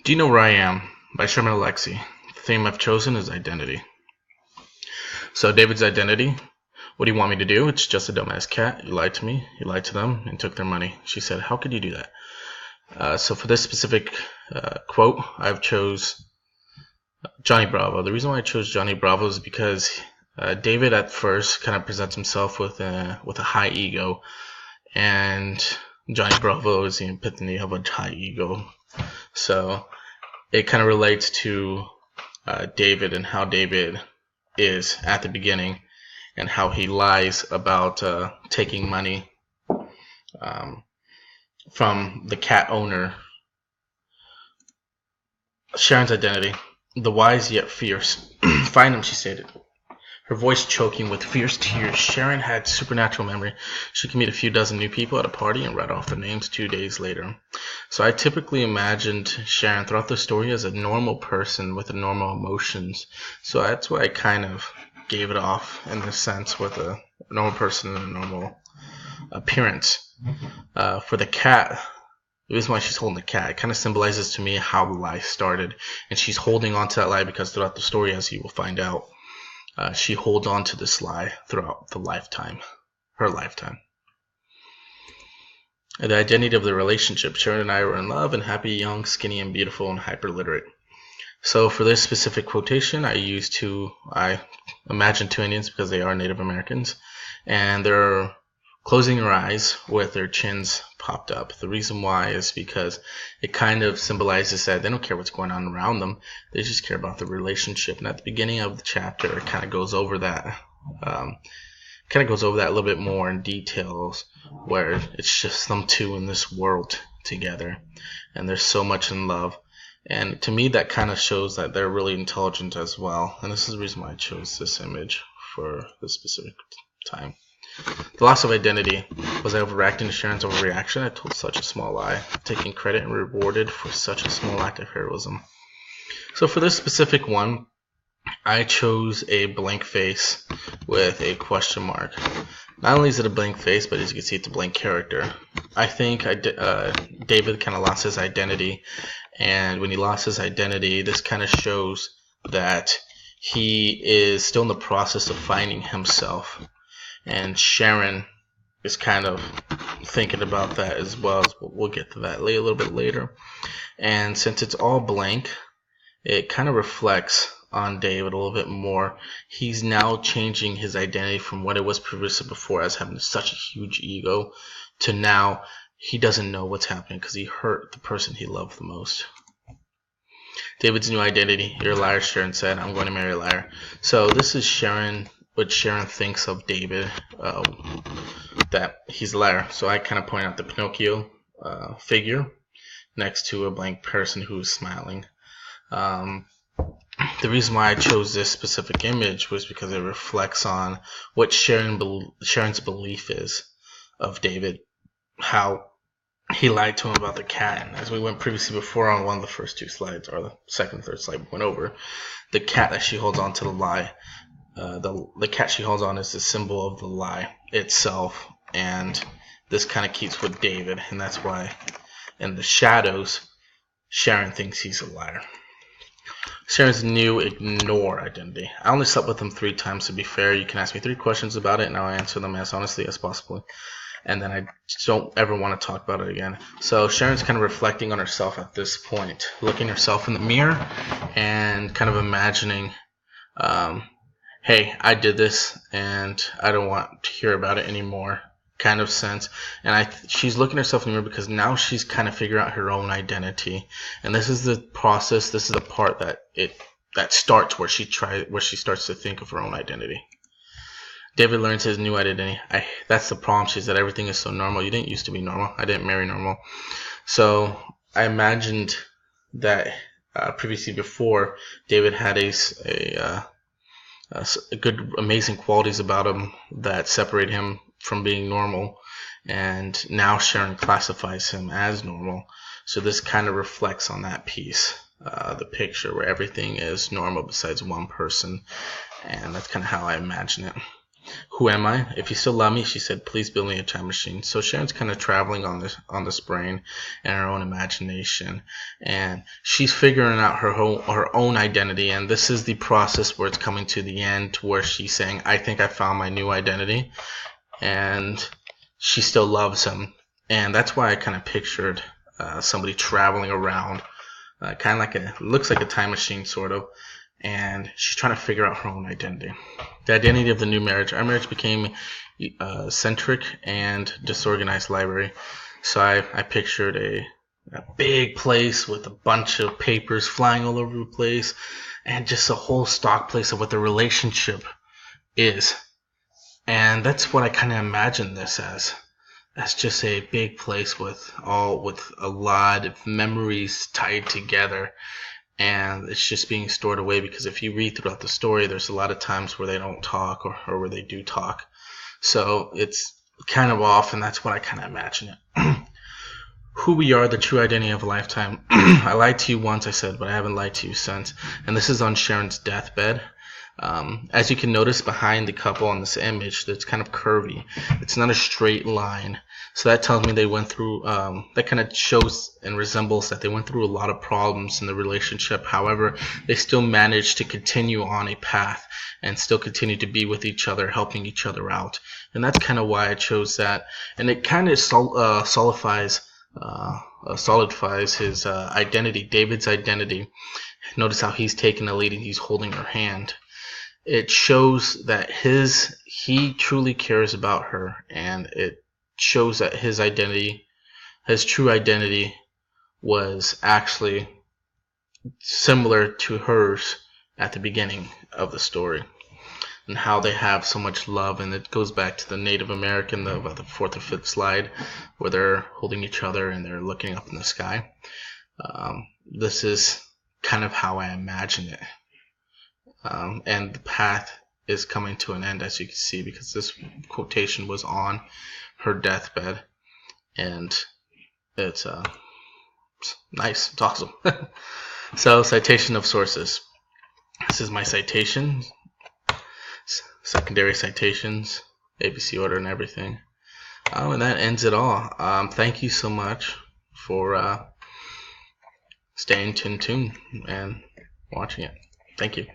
Do You Know Where I Am by Sherman Alexie. The theme I've chosen is identity. So David's identity. What do you want me to do? It's just a dumbass cat. You lied to me. You lied to them and took their money. She said, how could you do that? So for this specific quote, I've chose Johnny Bravo. The reason why I chose Johnny Bravo is because David at first kind of presents himself with a high ego, and Johnny Bravo is the epitome of a high ego. So it kind of relates to David and how David is at the beginning and how he lies about taking money from the cat owner. Sharon's identity. The wise yet fierce. Find him, she stated, her voice choking with fierce tears. Sharon had supernatural memory. She could meet a few dozen new people at a party and read off their names 2 days later. So I typically imagined Sharon throughout the story as a normal person with normal emotions. So that's why I kind of gave it off in this sense, with a normal person and a normal appearance. For the cat, the reason why she's holding the cat, it kind of symbolizes to me how the lie started. And she's holding on to that lie because throughout the story, as you will find out, she holds on to this lie throughout her lifetime. The identity of the relationship. Sharon and I were in love and happy, young, skinny, and beautiful, and hyper-literate. So for this specific quotation, I imagine 2 Indians because they are Native Americans, and they're closing their eyes with their chins popped up. The reason why is because it kind of symbolizes that they don't care what's going on around them. They just care about the relationship. And at the beginning of the chapter, it kind of goes over that. A little bit more in details, where it's just them two in this world together, and there's so much in love. And to me, that kind of shows that they're really intelligent as well. And this is the reason why I chose this image for this specific time. The loss of identity. Was I overreacting to Sharon's overreaction? I told such a small lie, taking credit and rewarded for such a small act of heroism. So for this specific one, I chose a blank face with a question mark. Not only is it a blank face, but as you can see, it's a blank character. I think David kind of lost his identity, and when he lost his identity, this kind of shows that he is still in the process of finding himself. And Sharon is kind of thinking about that as well. We'll get to that a little bit later. And since it's all blank, it kind of reflects on David a little bit more. He's now changing his identity from what it was previously before as having such a huge ego to now he doesn't know what's happening because he hurt the person he loved the most. David's new identity. You're a liar, Sharon said. I'm going to marry a liar. So this is Sharon. What Sharon thinks of David, that he's a liar. So I kind of point out the Pinocchio figure next to a blank person who's smiling. The reason why I chose this specific image was because it reflects on what Sharon's belief is of David, how he lied to him about the cat. And as we went previously before on one of the first 2 slides, or the second, third slide we went over, the cat that she holds on to the lie. The cat she holds on is the symbol of the lie itself, and this kind of keeps with David, and that's why in the shadows Sharon thinks he's a liar. Sharon's new ignore identity. I only slept with him 3 times. To be fair, you can ask me 3 questions about it and I'll answer them as honestly as possible, and then I don't ever want to talk about it again. So Sharon's kind of reflecting on herself at this point, looking herself in the mirror and kind of imagining, hey, I did this and I don't want to hear about it anymore, kind of sense. And she's looking at herself in the mirror because now she's kind of figuring out her own identity. And this is the process, this is the part that starts where she starts to think of her own identity. David learns his new identity. That's the problem. She said everything is so normal. You didn't used to be normal. I didn't marry normal. So I imagined that previously before, David had a good, amazing qualities about him that separate him from being normal, and now Sharon classifies him as normal. So this kind of reflects on that piece, the picture where everything is normal besides one person, and that's kind of how I imagine it. Who am I? If you still love me, she said, please build me a time machine. So Sharon's kind of traveling on this brain and her own imagination, and she's figuring out her own identity. And this is the process where it's coming to the end, to where she's saying, I think I found my new identity, and she still loves him. And that's why I kind of pictured somebody traveling around, kind of like looks like a time machine, sort of. And she's trying to figure out her own identity. The identity of the new marriage. Our marriage became eccentric and disorganized library. So I pictured a big place with a bunch of papers flying all over the place, and just a whole stock place of what the relationship is. And that's what I kind of imagine this as just a big place with a lot of memories tied together. And it's just being stored away, because if you read throughout the story, there's a lot of times where they don't talk, or where they do talk. So it's kind of off, and that's what I kind of imagine it. Who we are, the true identity of a lifetime. I lied to you once, I said, but I haven't lied to you since. And this is on Sharon's deathbed. As you can notice behind the couple on this image, that's kind of curvy. It's not a straight line. So that tells me they went through, that kind of shows and resembles that they went through a lot of problems in the relationship. However, they still managed to continue on a path and still continue to be with each other, helping each other out. And that's kind of why I chose that. And it kind of solidifies his identity, David's identity. Notice how he's taking a lady, he's holding her hand. It shows that he truly cares about her, and it shows that his true identity was actually similar to hers at the beginning of the story, and how they have so much love. And it goes back to the Native American, the fourth or fifth slide, where they're holding each other and they're looking up in the sky. This is kind of how I imagine it. And the path is coming to an end, as you can see, because this quotation was on her deathbed, and it's nice, it's awesome. So, citation of sources. This is my citation, secondary citations, ABC order and everything. And that ends it all. Thank you so much for staying tuned and watching it. Thank you.